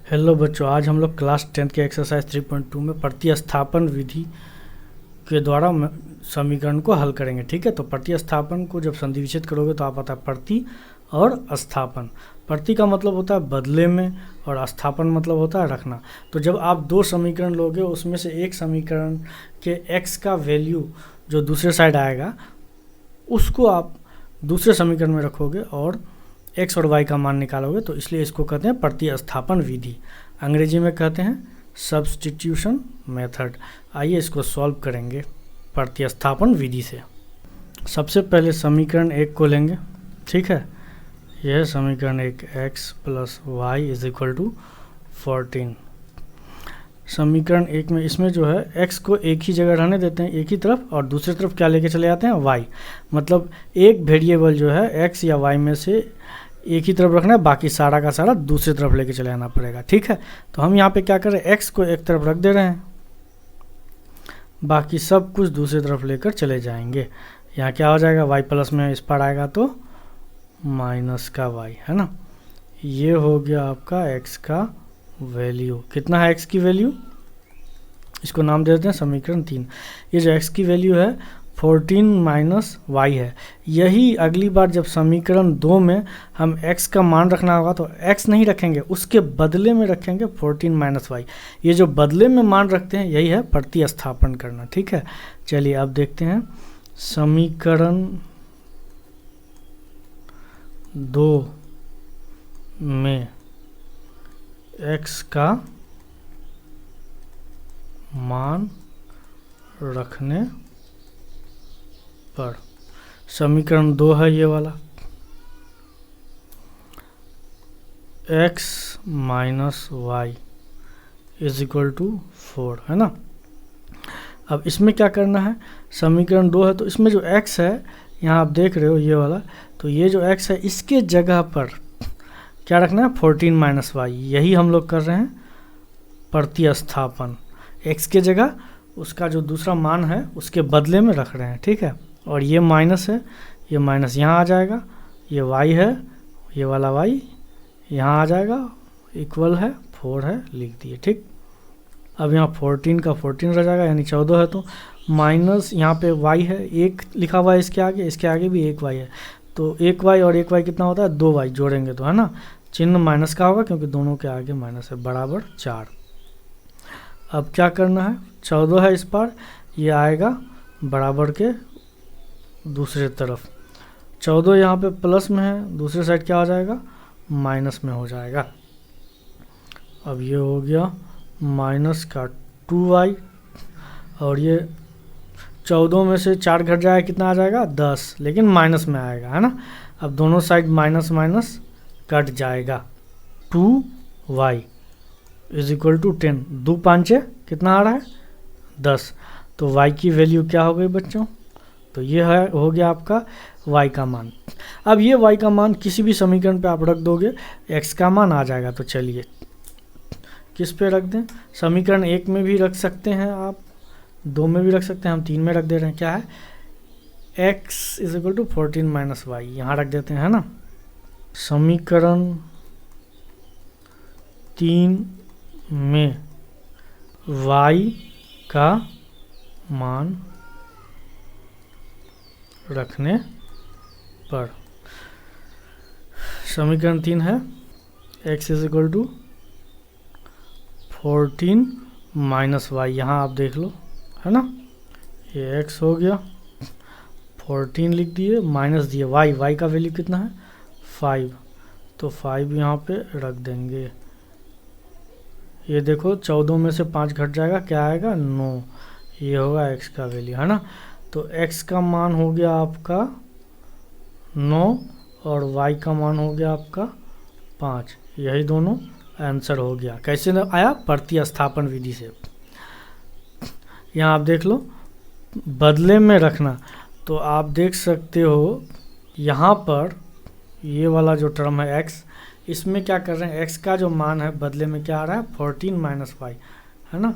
Hello बच्चों, आज हम लोग क्लास 10 के एक्सरसाइज 3.2 में प्रतिस्थापन विधि के द्वारा समीकरण को हल करेंगे। ठीक है, तो प्रतिस्थापन को जब संधि विच्छेद करोगे तो आप पता है प्रति और स्थापन। प्रति का मतलब होता है बदले में और स्थापन मतलब होता है रखना। तो जब आप दो समीकरण लोगे उसमें से एक समीकरण के x का वैल्यू जो दूसरे साइड आएगा उसको आप दूसरे समीकरण में रखोगे और x और y का मान निकालोगे, तो इसलिए इसको कहते हैं प्रतिस्थापन विधि। अंग्रेजी में कहते हैं सब्स्टिट्यूशन मेथड। आइए इसको सॉल्व करेंगे प्रतिस्थापन विधि से। सबसे पहले समीकरण 1 को लेंगे। ठीक है, यह है समीकरण 1, x + y = 14। समीकरण 1 में इसमें जो है x को एक ही जगह रहने देते हैं, एक ही तरफ, और दूसरी तरफ क्या लेके चले जाते हैं, y। मतलब एक वेरिएबल जो है x या y में से एक ही तरफ रखना है, बाकी सारा का सारा दूसरी तरफ लेके चले जाना पड़ेगा। ठीक है, तो हम यहाँ पे क्या कर रहे हैं, x को एक तरफ रख दे रहे हैं, बाकी सब कुछ दूसरी तरफ लेकर चले जाएंगे। यहाँ क्या हो जाएगा, y प्लस में इस पर आएगा तो माइनस का y, है ना। ये हो गया आपका x का वैल्यू। कितना है x की वैल्यू, इसको नाम दे देते हैं समीकरण 3। ये जो x की वैल्यू है 14 - y है। यही अगली बार जब समीकरण 2 में हम x का मान रखना होगा तो x नहीं रखेंगे, उसके बदले में रखेंगे 14 - y। ये जो बदले में मान रखते हैं यही है प्रतिस्थापन करना। ठीक है, चलिए अब देखते हैं समीकरण 2 में x का मान रखने पर। समीकरण 2 है ये वाला, x - y = 4, है ना। अब इसमें क्या करना है, समीकरण 2 है तो इसमें जो x है यहाँ आप देख रहे हो ये वाला, तो ये जो x है इसके जगह पर क्या रखना है, 14 - y। यही हम लोग कर रहे हैं प्रतिस्थापन। x के जगह उसका जो दूसरा मान है उसके बदले में रख रहे हैं। ठीक है, और ये माइनस है, ये माइनस यहाँ आ जाएगा, ये y है, ये वाला y यहाँ आ जाएगा, इक्वल है 4 है, लिख दिए। ठीक, अब यहाँ 14 का 14 रह जाएगा, यानी 14 है, तो माइनस यहाँ पे y है, 1 लिखा हुआ है इसके आगे भी 1 y है, तो 1 y और 1 y कितना होता है, 2 y जोड़ेंगे तो, है ना। चिन्ह माइनस का होगा क्योंकि दोनों के आगे माइनस है, बराबर 4। अब क्या करना है, 14 है इस पार, ये आएगा बराबर के दूसरे तरफ। 14 यहाँ पे प्लस में है, दूसरे साइड क्या हो जाएगा, माइनस में हो जाएगा। अब ये हो गया माइनस का 2y, और ये 14 में से 4 घट जाएगा, कितना आ जाएगा, 10, लेकिन माइनस में आएगा, है ना। अब दोनों साइड माइनस माइनस कट जाएगा। 2y = 10, 2 5 कितना आ रहा है, 10। तो y की वैल्यू क्या हो गई बच्चों, तो ये है, हो गया आपका y का मान। अब ये y का मान किसी भी समीकरण पे आप रख दोगे, x का मान आ जाएगा। तो चलिए किस पे रख दें, समीकरण 1 में भी रख सकते हैं आप, 2 में भी रख सकते हैं, हम 3 में रख दे रहे हैं। क्या है, x = 14 - y, यहाँ रख देते हैं, है ना। समीकरण 3 में y का मान रखने पर। समीकरण 3 है x = 14 - y, यहाँ आप देख लो, है ना। ये x हो गया, 14 लिख दिए, माइनस दिए y का वैल्यू कितना है, 5, तो 5 यहाँ पे रख देंगे। ये देखो 14 में से 5 घट जाएगा, क्या आएगा, 9, ये होगा x का वैल्यू, है ना। तो x का मान हो गया आपका 9 और y का मान हो गया आपका 5, यही दोनों आंसर हो गया। कैसे आया, प्रतिस्थापन विधि से। यहाँ आप देख लो, बदले में रखना, तो आप देख सकते हो यहाँ पर ये वाला जो टर्म है x, इसमें क्या कर रहे हैं, x का जो मान है बदले में क्या आ रहा है, 14 - y, है ना,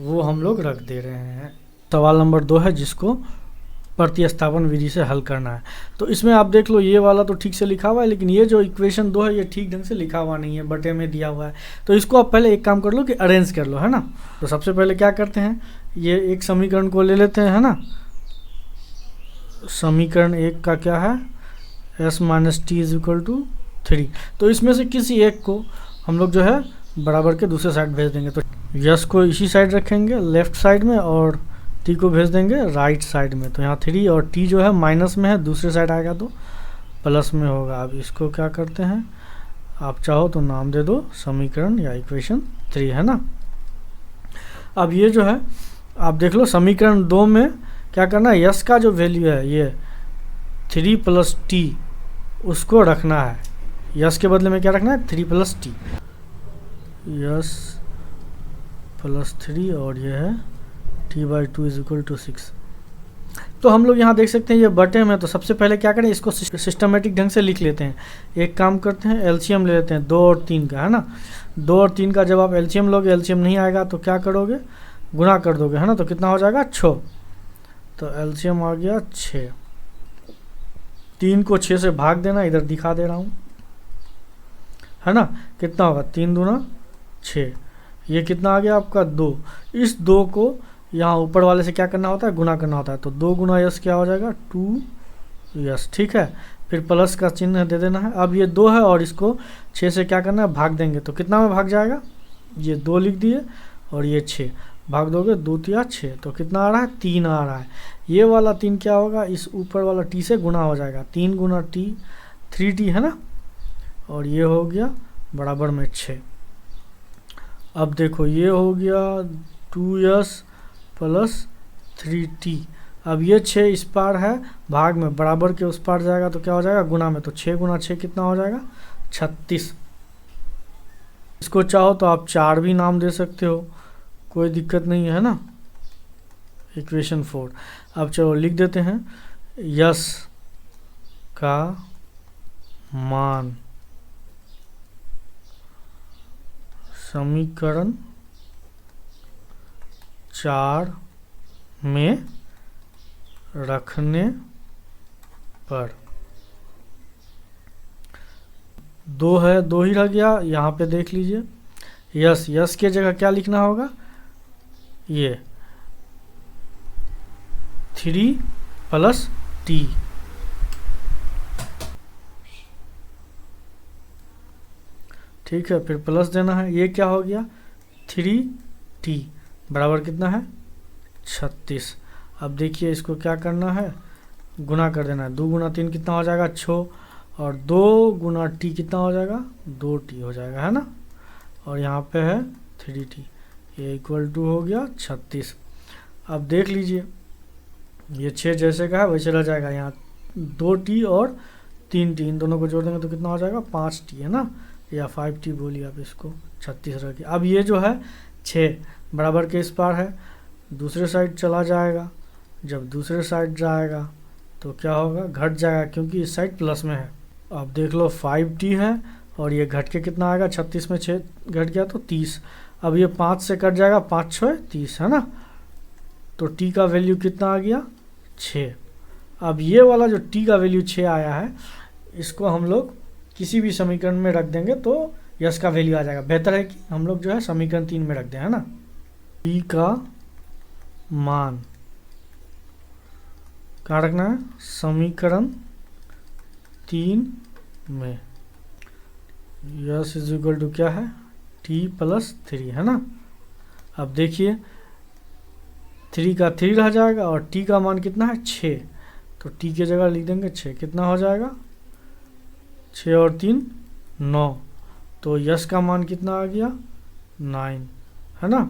वो हम लोग रख दे रहे हैं। सवाल नंबर 2 है जिसको प्रतिस्थापन विधि से हल करना है। तो इसमें आप देख लो ये वाला तो ठीक से लिखा हुआ है, लेकिन ये जो इक्वेशन 2 है ये ठीक ढंग से लिखा हुआ नहीं है, बटे में दिया हुआ है। तो इसको आप पहले एक काम कर लो कि अरेंज कर लो, है ना। तो सबसे पहले क्या करते हैं, ये एक समीकरण को ले लेते हैं, है ना। समीकरण 1 का क्या है, s minus T is equal to 3। तो इसमें से किसी एक को हम लोग जो है बराबर के दूसरे साइड भेज देंगे। तो यस को इसी साइड रखेंगे लेफ्ट साइड में, और टी को भेज देंगे राइट साइड में। तो यहाँ 3 और टी जो है माइनस में है, दूसरे साइड आएगा तो प्लस में होगा। अब इसको क्या करते हैं, आप चाहो तो नाम दे दो समीकरण या इक्वेशन 3, है ना। अब ये जो है आप देख लो समीकरण 2 में क्या करना है, यस का जो वैल्यू है ये 3 प्लस टी उसको रखना है। यस के बदले में क्या रखना है, 3 प्लस टी, यस प्लस 3 और ये है t/2 इज इक्वल टू 6। तो हम लोग यहाँ देख सकते हैं ये बटे में। तो सबसे पहले क्या करें, इसको सिस्टमेटिक ढंग से लिख लेते हैं। एक काम करते हैं एलसीएम ले लेते हैं 2 और 3 का, है ना। 2 और 3 का जब आप एलसीएम लोगे, एलसीएम नहीं आएगा तो क्या करोगे, गुना कर दोगे, है ना। तो कितना हो जाएगा 6। तो एलसीएम आ गया 6। 3 को 6 से भाग देना, इधर दिखा दे रहा हूँ, है ना। कितना होगा, 3 दूना 6। ये कितना आ गया आपका 2। इस 2 को यहाँ ऊपर वाले से क्या करना होता है, गुना करना होता है। तो 2 गुना यस क्या हो जाएगा, 2 यस, ठीक है। फिर प्लस का चिन्ह दे देना है। अब ये 2 है और इसको 6 से क्या करना है, भाग देंगे। तो कितना में भाग जाएगा, ये 2 लिख दिए और ये 6 भाग दोगे, 2 तिया 6। तो कितना आ रहा है, 3 आ रहा है। ये वाला 3 क्या होगा, इस ऊपर वाला टी से गुना हो जाएगा। 3 गुना टी 3t, है ना। और ये हो गया बराबर में 6। अब देखो ये हो गया 2s प्लस 3t। अब ये 6 इस पार है, भाग में बराबर के उस पार जाएगा तो क्या हो जाएगा, गुना में। तो 6 गुना 6 कितना हो जाएगा, 36। इसको चाहो तो आप 4 भी नाम दे सकते हो, कोई दिक्कत नहीं है ना। इक्वेशन 4। अब चलो लिख देते हैं, यस का मान समीकरण 4 में रखने पर 2 है, 2 ही रह गया। यहाँ पे देख लीजिए, यस, यस के जगह क्या लिखना होगा, ये 3 प्लस टी। ठीक है, फिर प्लस देना है। ये क्या हो गया, 3t बराबर कितना है, 36। अब देखिए इसको क्या करना है, गुना कर देना है। 2 गुना 3 कितना हो जाएगा, 6। और 2 गुना टी कितना हो जाएगा, 2t हो जाएगा, है ना। और यहाँ पे है 3t, ये इक्वल टू हो गया 36। अब देख लीजिए ये 6 जैसे का है वैसे रह जाएगा। यहाँ 2t और 3t इन दोनों को जोड़ देंगे तो कितना हो जाएगा, 5t, है ना, या 5t बोलिए आप इसको। 36 रह गया। अब ये जो है 6 बराबर के इस पार है, दूसरे साइड चला जाएगा। जब दूसरे साइड जाएगा तो क्या होगा, घट जाएगा, क्योंकि इस साइड प्लस में है। अब देख लो 5t है और ये घट के कितना आएगा, 36 में 6 घट गया तो 30। अब ये 5 से कट जाएगा, 5 6 30, है ना। तो t का वैल्यू कितना आ गया, 6। अब ये वाला जो t का वैल्यू 6 आया है, इसको हम लोग किसी भी समीकरण में रख देंगे तो यस का वैल्यू आ जाएगा। बेहतर है कि हम लोग जो है समीकरण 3 में रख दें, है ना। t का मान कहाँ रखना है, समीकरण 3 में। यस इज इक्वल टू क्या है, t प्लस 3, है ना। अब देखिए 3 का 3 रह जाएगा और t का मान कितना है, 6। तो t की जगह लिख देंगे 6। कितना हो जाएगा, 6 और 3 9। तो यस का मान कितना आ गया, 9, है ना।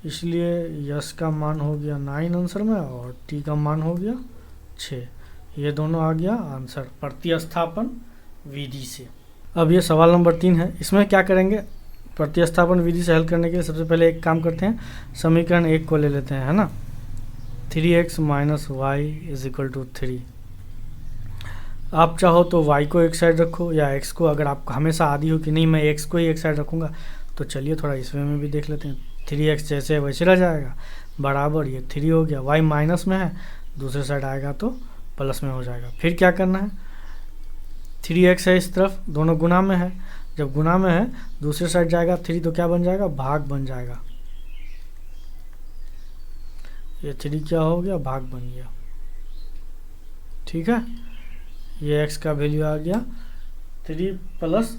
इसलिए यस का मान हो गया 9 आंसर में, और टी का मान हो गया 6। ये दोनों आ गया आंसर प्रतिस्थापन विधि से। अब ये सवाल नंबर 3 है। इसमें क्या करेंगे, प्रतिस्थापन विधि से हल करने के लिए सबसे पहले एक काम करते हैं, समीकरण 1 को ले लेते हैं, है ना। 3x minus Y is equal to 3। आप चाहो तो y को एक साइड रखो या x को, अगर आपको हमेशा आदी हो कि नहीं मैं x को ही एक साइड रखूँगा तो चलिए थोड़ा इसमें में भी देख लेते हैं। 3x जैसे वैसे रह जाएगा, बराबर ये 3 हो गया। y माइनस में है दूसरे साइड आएगा तो प्लस में हो जाएगा। फिर क्या करना है, 3x है इस तरफ, दोनों गुना में है, जब गुना में है दूसरे साइड जाएगा 3 तो क्या बन जाएगा, भाग बन जाएगा। ये 3 क्या हो गया, भाग बन गया। ठीक है, ये x का वैल्यू आ गया 3 प्लस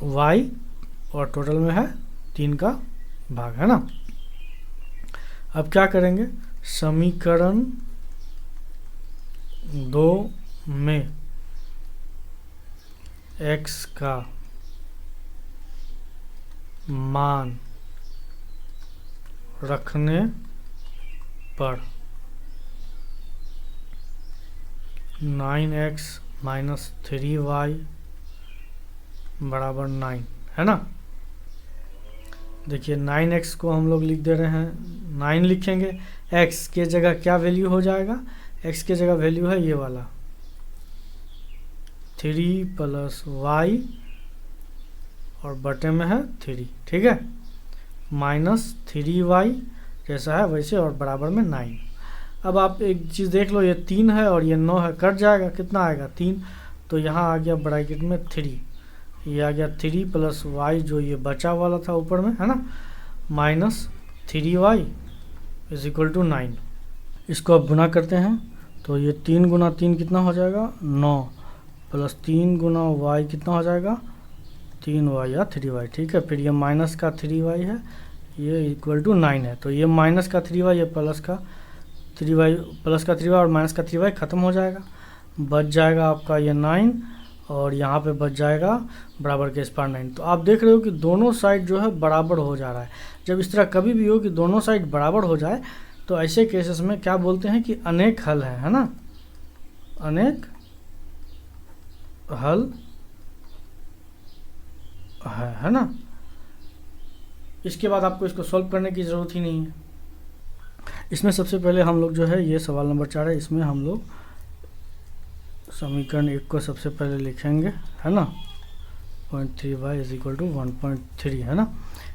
y और टोटल में है 3 का भाग, है ना। अब क्या करेंगे, समीकरण 2 में x का मान रखने पर 9x माइनस 3y बराबर 9, है ना। देखिए 9x को हम लोग लिख दे रहे हैं, 9 लिखेंगे, x के जगह क्या वैल्यू हो जाएगा, x के जगह वैल्यू है ये वाला 3 प्लस y और बटे में है 3, ठीक है, माइनस 3y जैसा है वैसे और बराबर में 9। अब आप एक चीज़ देख लो, ये 3 है और ये 9 है, कट जाएगा, कितना आएगा 3, तो यहाँ आ गया ब्रैकेट में 3, ये आ गया 3 प्लस y जो ये बचा वाला था ऊपर में, है ना, minus 3y is equal to 9। इसको अब गुना करते हैं तो ये 3 गुना 3 कितना हो जाएगा, 9 प्लस 3 गुना y कितना हो जाएगा, 3y या 3y, ठीक है। फिर ये माइनस का 3y है, ये इक्वल टू 9 है, तो ये माइनस का 3y, ये प्लस का 3y और माइनस का 3y ख़त्म हो जाएगा, बच जाएगा आपका ये 9 और यहाँ पे बच जाएगा बराबर के स्क्वायर 9। तो आप देख रहे हो कि दोनों साइड जो है बराबर हो जा रहा है। जब इस तरह कभी भी हो कि दोनों साइड बराबर हो जाए तो ऐसे केसेस में क्या बोलते हैं कि अनेक हल है ना, अनेक हल है ना। इसके बाद आपको इसको सॉल्व करने की ज़रूरत ही नहीं है। इसमें सबसे पहले हम लोग जो है ये सवाल नंबर 4 है, इसमें हम लोग समीकरण 1 को सबसे पहले लिखेंगे, है ना, 0.3y इज इक्वल टू 1.3, है ना।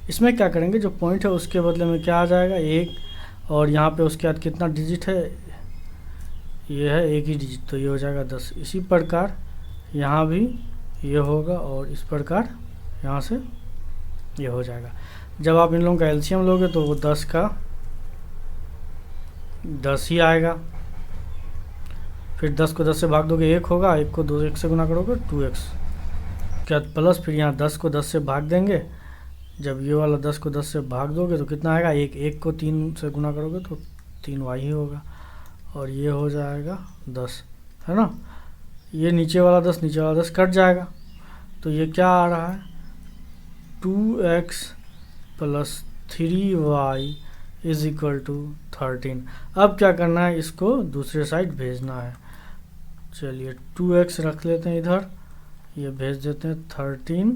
इसमें क्या करेंगे, जो पॉइंट है उसके बदले में क्या आ जाएगा 1, और यहाँ पे उसके बाद कितना डिजिट है, ये है 1 ही डिजिट, तो ये हो जाएगा 10। इसी प्रकार यहाँ भी ये होगा और इस प्रकार यहाँ से ये हो जाएगा। जब आप इन लोगों का एलसीएम लोगे तो वो 10 का 10 ही आएगा। फिर 10 को 10 से भाग दोगे 1 होगा, 1 को 2 से गुना करोगे 2x, क्या प्लस, फिर यहाँ 10 को 10 से भाग देंगे, जब ये वाला 10 को 10 से भाग दोगे तो कितना आएगा 1, 1 को 3 से गुना करोगे तो 3y ही होगा और ये हो जाएगा 10, है ना। ये नीचे वाला 10 नीचे वाला 10 कट जाएगा, तो ये क्या आ रहा है 2x plus 3y is equal to 13। अब क्या करना है, इसको दूसरे साइड भेजना है। चलिए 2x रख लेते हैं इधर, ये भेज देते हैं 13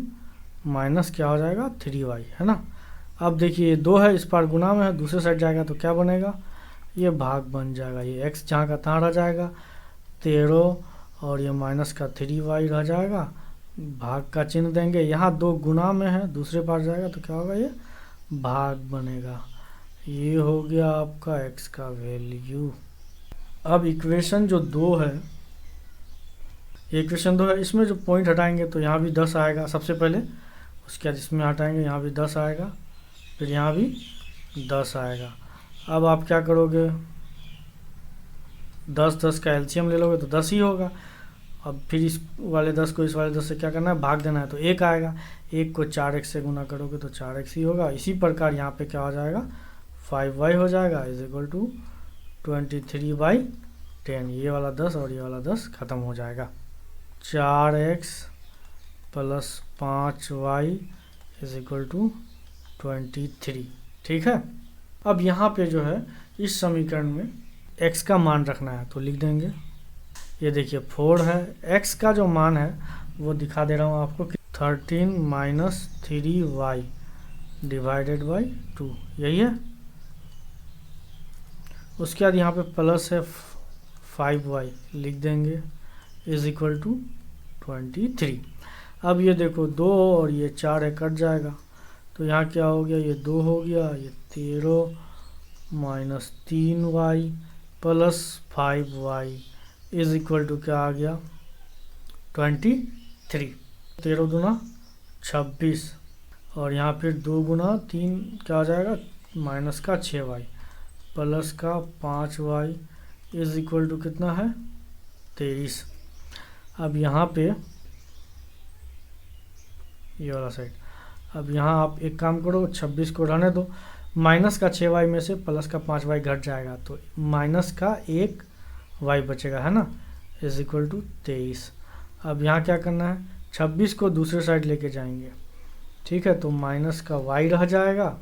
माइनस क्या हो जाएगा 3y, है ना। अब देखिए ये 2 है, इस पार गुना में है, दूसरे साइड जाएगा तो क्या बनेगा, ये भाग बन जाएगा, ये x जहाँ का तहाँ रह जाएगा 13 और ये माइनस का 3y रह जाएगा, भाग का चिन्ह देंगे, यहाँ 2 गुना में है, दूसरे पार जाएगा तो क्या होगा, ये भाग बनेगा। ये हो गया आपका x का वैल्यू। अब इक्वेशन जो 2 है, इक्वेशन 2 है, इसमें जो पॉइंट हटाएंगे तो यहाँ भी 10 आएगा सबसे पहले, उसके बाद इसमें हटाएंगे यहाँ भी 10 आएगा, फिर यहाँ भी 10 आएगा। अब आप क्या करोगे, 10 का एलसीएम ले लोगे तो 10 ही होगा। अब फिर इस वाले 10 को इस वाले 10 से क्या करना है, भाग देना है, तो 1 आएगा, 1 को 4x से गुना करोगे तो 4x ही होगा। इसी प्रकार यहाँ पे क्या हो जाएगा 5y हो जाएगा इज इक्वल टू 23/10। ये वाला 10 और ये वाला 10 ख़त्म हो जाएगा। 4x plus 5y is equal to 23, ठीक है। अब यहाँ पे जो है इस समीकरण में x का मान रखना है तो लिख देंगे, ये देखिए 4 है, x का जो मान है वो दिखा दे रहा हूँ आपको, 13 माइनस 3y डिवाइडेड बाई 2, यही है। उसके बाद यहाँ पे प्लस है 5y लिख देंगे इज इक्वल टू 23। अब ये देखो 2 और ये 4 है, कट जाएगा, तो यहाँ क्या हो गया, ये 2 हो गया, ये 13 minus 3y plus 5y is equal to क्या आ गया 23। 13 दूना 26 और यहाँ फिर 2 गुना 3 क्या हो जाएगा माइनस का 6y प्लस का 5y इज इक्वल टू कितना है 23। अब यहाँ पे ये वाला साइड, अब यहाँ आप एक काम करो 26 को रहने दो, माइनस का 6y में से प्लस का 5y घट जाएगा तो माइनस का 1y बचेगा, है ना, इज इक्वल टू 23। अब यहाँ क्या करना है 26 को दूसरे साइड लेके जाएंगे, ठीक है, तो माइनस का y रह जाएगा,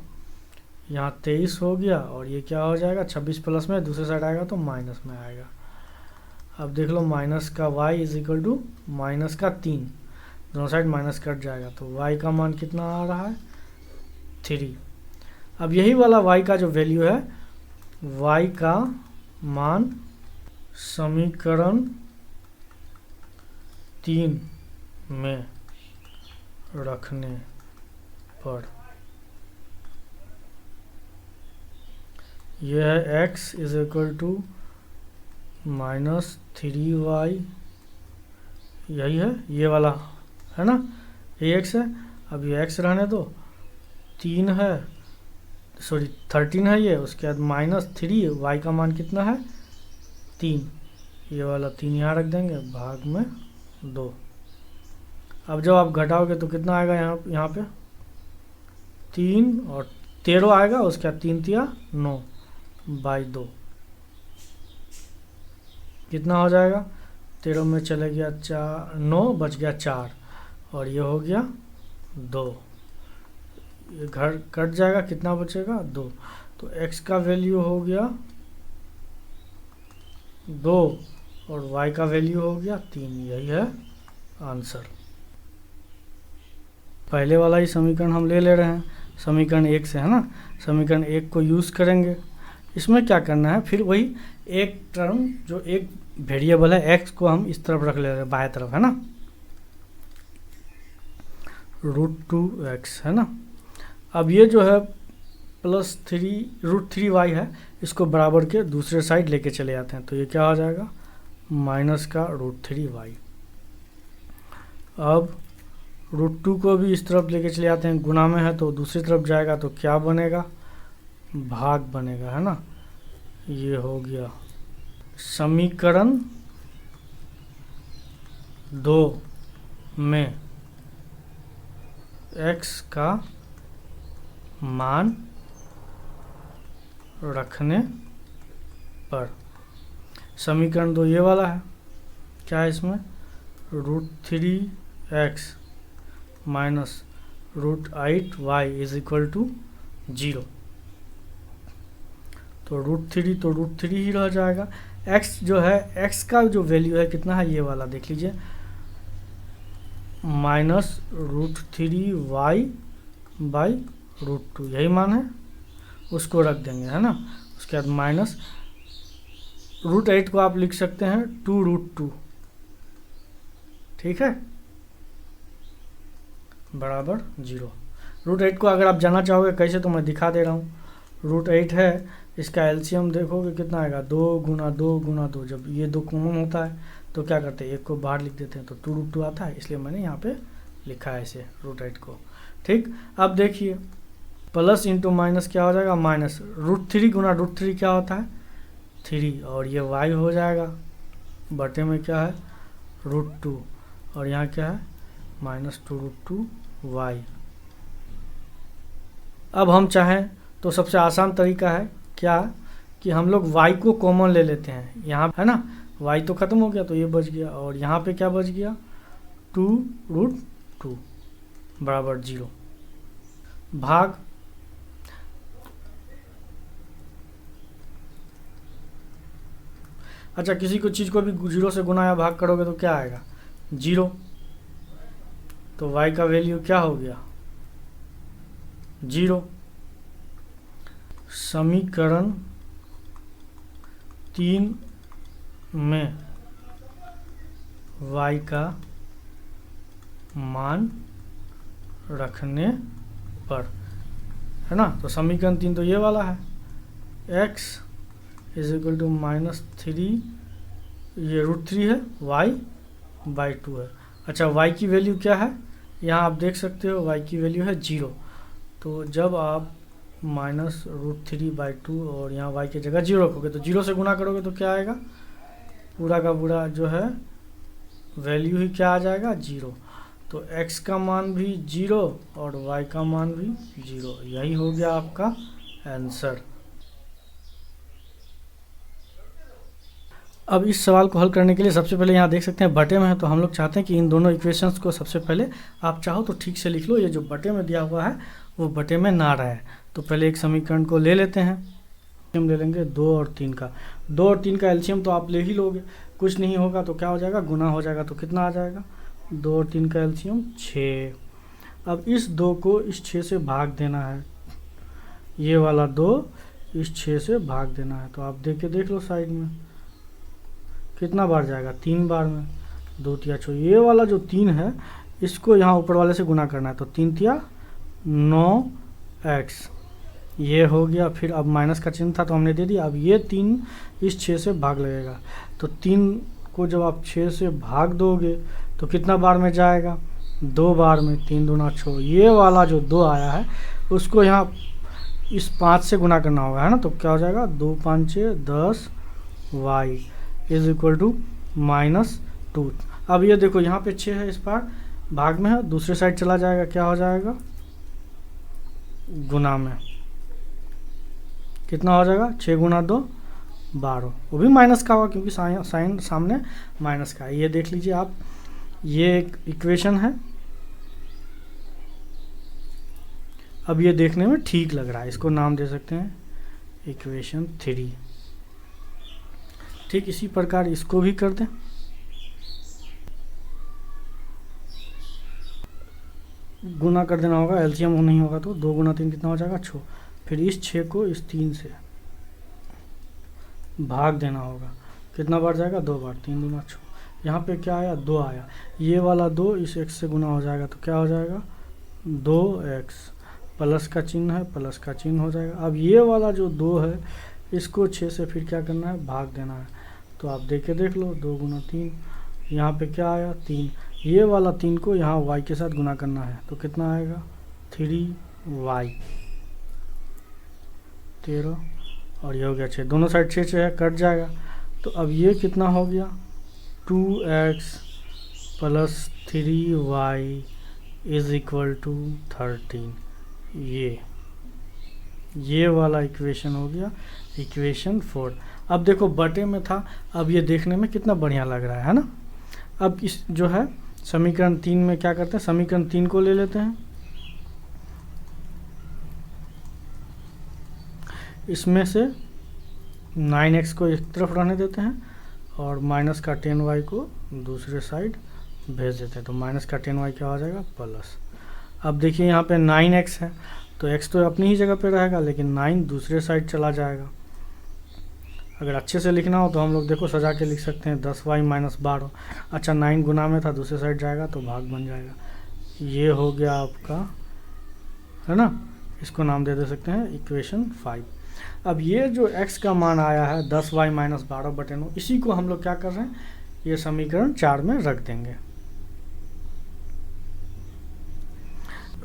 यहाँ 23 हो गया और ये क्या हो जाएगा 26 प्लस में दूसरे साइड आएगा तो माइनस में आएगा। अब देख लो माइनस का y is equal to minus का 3, दोनों साइड माइनस कट जाएगा तो y का मान कितना आ रहा है 3। अब यही वाला y का जो वैल्यू है y का मान समीकरण 3 में रखने पर यह है x is equal to -3y, यही है ये वाला, है ना, ये x है। अब ये x रहने दो, 3 है, सॉरी 13 है ये, उसके बाद -3 y का मान कितना है 3, ये वाला 3 यहाँ रख देंगे भाग में 2। अब जब आप घटाओगे तो कितना आएगा यहाँ पे 3 और 13 आएगा, उसके बाद 3 तिया 9 बाई 2 कितना हो जाएगा 13 में चले गया 4, 9 बच गया 4 और ये हो गया 2, ये घर कट जाएगा, कितना बचेगा 2, तो x का वैल्यू हो गया 2 और y का वैल्यू हो गया 3, यही है आंसर। पहले वाला ही समीकरण हम ले रहे हैं समीकरण 1 से, है ना, समीकरण 1 को यूज़ करेंगे। इसमें क्या करना है फिर वही एक टर्म जो एक वेरिएबल है x को हम इस तरफ रख ले रहे हैं बाएं तरफ, है ना, √2x, है ना। अब ये जो है +3√3y है, इसको बराबर के दूसरे साइड लेके चले जाते हैं तो ये क्या हो जाएगा माइनस का √3y। अब √2 को भी इस तरफ लेके चले जाते हैं, गुना में है तो दूसरी तरफ जाएगा तो क्या बनेगा भाग बनेगा, है ना। ये हो गया समीकरण 2 में x का मान रखने पर, समीकरण 2 ये वाला है, क्या है इसमें √3x minus √8y is equal to 0, तो √3 तो √3 ही रह जाएगा। x जो है x का जो वैल्यू है कितना है ये वाला देख लीजिए -√3y बाई √2, यही मान है, उसको रख देंगे, है ना। उसके बाद माइनस √8 को आप लिख सकते हैं 2√2, ठीक है, बराबर 0। √8 को अगर आप जानना चाहोगे कैसे तो मैं दिखा दे रहा हूँ। √8 है, इसका एलसीएम देखोगे कितना आएगा 2 गुना 2 गुना 2, जब ये 2 कॉमन होता है तो क्या करते हैं एक को बाहर लिख देते हैं तो 2√2 आता है, इसलिए मैंने यहाँ पे लिखा है इसे √8 को, ठीक। अब देखिए प्लस इंटू माइनस क्या हो जाएगा माइनस, √3 गुना √3 क्या होता है 3 और ये y हो जाएगा, बटे में क्या है √2 और यहाँ क्या है -2√2y। अब हम चाहें तो सबसे आसान तरीका है क्या कि हम लोग y को कॉमन ले लेते हैं यहाँ, है ना, y तो ख़त्म हो गया तो ये बच गया और यहाँ पे क्या बच गया 2√2 बराबर 0 भाग अच्छा किसी को चीज़ को भी 0 से गुना या भाग करोगे तो क्या आएगा 0, तो y का वैल्यू क्या हो गया 0। समीकरण 3 में y का मान रखने पर, है ना, तो समीकरण 3 तो ये वाला है x इज इक्वल टू -3, ये √3 है, y/2 है। अच्छा, y की वैल्यू क्या है, यहाँ आप देख सकते हो y की वैल्यू है 0। तो जब आप -√3/2 और यहाँ y की जगह 0 रखोगे तो 0 से गुना करोगे तो क्या आएगा, पूरा का पूरा जो है वैल्यू ही क्या आ जाएगा, 0। तो x का मान भी 0 और y का मान भी 0। यही हो गया आपका आंसर। अब इस सवाल को हल करने के लिए सबसे पहले यहाँ देख सकते हैं बटे में है, तो हम लोग चाहते हैं कि इन दोनों इक्वेशंस को सबसे पहले आप चाहो तो ठीक से लिख लो। ये जो बटे में दिया हुआ है वो बटे में ना रहे। तो पहले एक समीकरण को ले लेते हैं, हम ले लेंगे 2 और 3 का। 2 और 3 का एलसीएम तो आप ले ही लोगे, कुछ नहीं होगा तो क्या हो जाएगा, गुना हो जाएगा। तो कितना आ जाएगा, 2 और 3 का एलसीएम 6। अब इस 2 को इस 6 से भाग देना है, ये वाला 2 इस 6 से भाग देना है। तो आप देख लो साइड में कितना बार जाएगा, 3 बार में, 2 तिया 6। ये वाला जो 3 है इसको यहाँ ऊपर वाले से गुना करना है, तो 3 तिया 9x, ये हो गया। फिर अब माइनस का चिन्ह था तो हमने दे दिया। अब ये 3 इस 6 से भाग लगेगा, तो 3 को जब आप 6 से भाग दोगे तो कितना बार में जाएगा, 2 बार में, 3 दूना 6। ये वाला जो 2 आया है उसको यहाँ इस 5 से गुना करना होगा, है ना। तो क्या हो जाएगा, 2 5 6 10 y इज इक्वल टू -2। अब ये देखो यहाँ पे 6 है, इस पार भाग में है, दूसरे साइड चला जाएगा, क्या हो जाएगा, गुना में। कितना हो जाएगा, 6 गुना 2 12, वो भी माइनस का होगा क्योंकि साइन सामने माइनस का है। ये देख लीजिए आप, ये एक इक्वेशन है। अब ये देखने में ठीक लग रहा है, इसको नाम दे सकते हैं इक्वेशन 3। ठीक इसी प्रकार इसको भी कर दें। गुना कर देना होगा, एलसीएम नहीं होगा तो 2 गुना 3 कितना हो जाएगा, 6। फिर इस 6 को इस 3 से भाग देना होगा, कितना बार जाएगा, 2 बार, 3 दूना 6। यहाँ पे क्या आया, 2 आया। ये वाला 2 इस x से गुना हो जाएगा, तो क्या हो जाएगा, 2x, प्लस का चिन्ह है, प्लस का चिन्ह हो जाएगा। अब ये वाला जो 2 है इसको 6 से फिर क्या करना है, भाग देना है। तो आप देख लो, 2 गुना 3, यहाँ पे क्या आया, 3। ये वाला 3 को यहाँ y के साथ गुना करना है, तो कितना आएगा, 3y, 13, और ये हो गया 6। दोनों साइड 6 है, कट जाएगा। तो अब ये कितना हो गया, 2x plus 3y is equal to 13। ये वाला इक्वेशन हो गया इक्वेशन 4। अब देखो बटे में था, अब ये देखने में कितना बढ़िया लग रहा है ना। अब इस जो है समीकरण 3 में क्या करते हैं, समीकरण 3 को ले लेते हैं, इसमें से 9x को एक तरफ रहने देते हैं और माइनस का 10y को दूसरे साइड भेज देते हैं। तो माइनस का 10y क्या हो जाएगा, प्लस। अब देखिए यहाँ पे 9x है, तो x तो अपनी ही जगह पे रहेगा, लेकिन 9 दूसरे साइड चला जाएगा। अगर अच्छे से लिखना हो तो हम लोग देखो सजा के लिख सकते हैं, 10y - 12। अच्छा, 9 गुना में था, दूसरे साइड जाएगा तो भाग बन जाएगा। ये हो गया आपका, है ना। इसको नाम दे सकते हैं इक्वेशन 5। अब ये जो x का मान आया है 10y - 12/9, इसी को हम लोग क्या कर रहे हैं, ये समीकरण 4 में रख देंगे।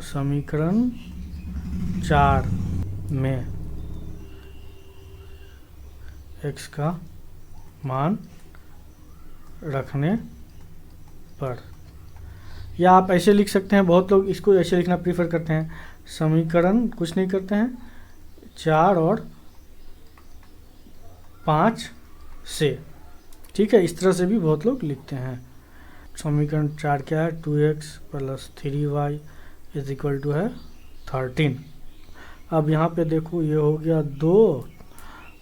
समीकरण 4 में x का मान रखने पर, या आप ऐसे लिख सकते हैं, बहुत लोग इसको ऐसे लिखना प्रीफर करते हैं, समीकरण कुछ नहीं करते हैं, 4 और 5 से, ठीक है। इस तरह से भी बहुत लोग लिखते हैं। समीकरण 4 क्या है, 2x plus 3y is equal to है 13। अब यहाँ पे देखो ये हो गया 2,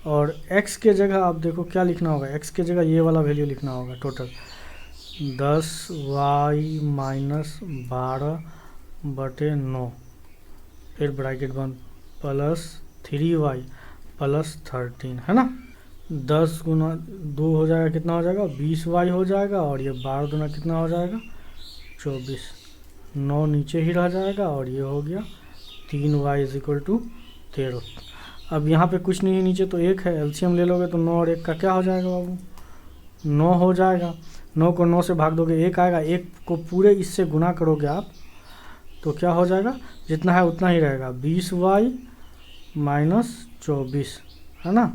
और x के जगह आप देखो क्या लिखना होगा, x के जगह ये वाला वैल्यू लिखना होगा, टोटल 10y - 12/9, फिर ब्रैकेट बंद, प्लस 3y प्लस 13, है ना। 10 गुना 2 हो जाएगा, कितना हो जाएगा, 20y हो जाएगा, और ये 12 गुना कितना हो जाएगा, 24, 9 नीचे ही रह जाएगा, और ये हो गया 3y इज इक्वल टू 13। अब यहाँ पे कुछ नहीं है नीचे, तो 1 है, एलसीएम ले लोगे तो 9 और 1 का क्या हो जाएगा बाबू, 9 हो जाएगा। 9 को 9 से भाग दोगे 1 आएगा, 1 को पूरे इससे गुना करोगे आप तो क्या हो जाएगा, जितना है उतना ही रहेगा, 20y माइनस 24 है ना,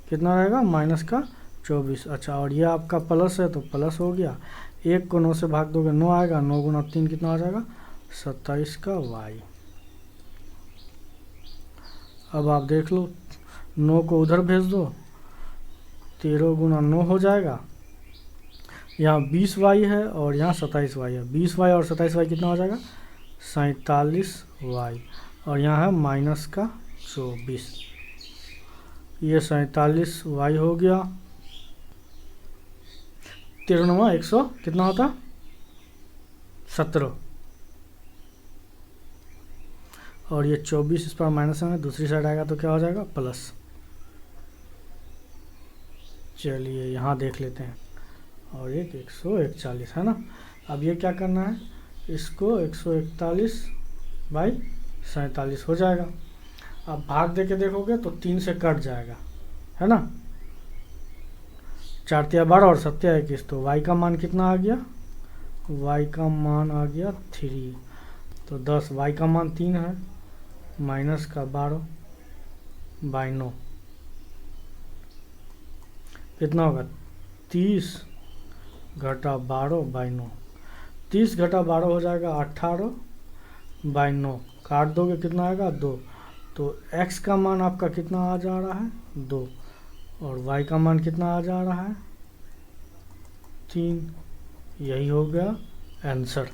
कितना रहेगा माइनस का 24। अच्छा, और ये आपका प्लस है तो प्लस हो गया, 1 को 9 से भाग दोगे 9 आएगा, 9 गुना 3 कितना हो जाएगा 27 का y। अब आप देख लो, 9 को उधर भेज दो, 13 गुना 9 हो जाएगा, यहाँ 20y है और यहाँ 27y है, 20y और 27y कितना हो जाएगा 47y, और यहाँ है माइनस का 24, ये 47y हो गया। 13 9 100 कितना होता 17, और ये 24 इस पर माइनस है, दूसरी साइड आएगा तो क्या हो जाएगा प्लस। चलिए यहाँ देख लेते हैं, और एक 141 है ना। अब ये क्या करना है, इसको 141 बाई 47 हो जाएगा। अब भाग दे के देखोगे तो 3 से कट जाएगा है ना, 4 तिया 12 और 7 तिया 21, तो y का मान कितना आ गया, y का मान आ गया 3, तो 10, y का मान 3 है, माइनस का 12 बाई 9 कितना होगा 30 घटा 12 बाई 9, 30 घटा 12 हो जाएगा 18 बाई 9, काट दोगे कितना आएगा 2, तो x का मान आपका कितना आ जा रहा है 2, और y का मान कितना आ जा रहा है 3, यही हो गया आंसर।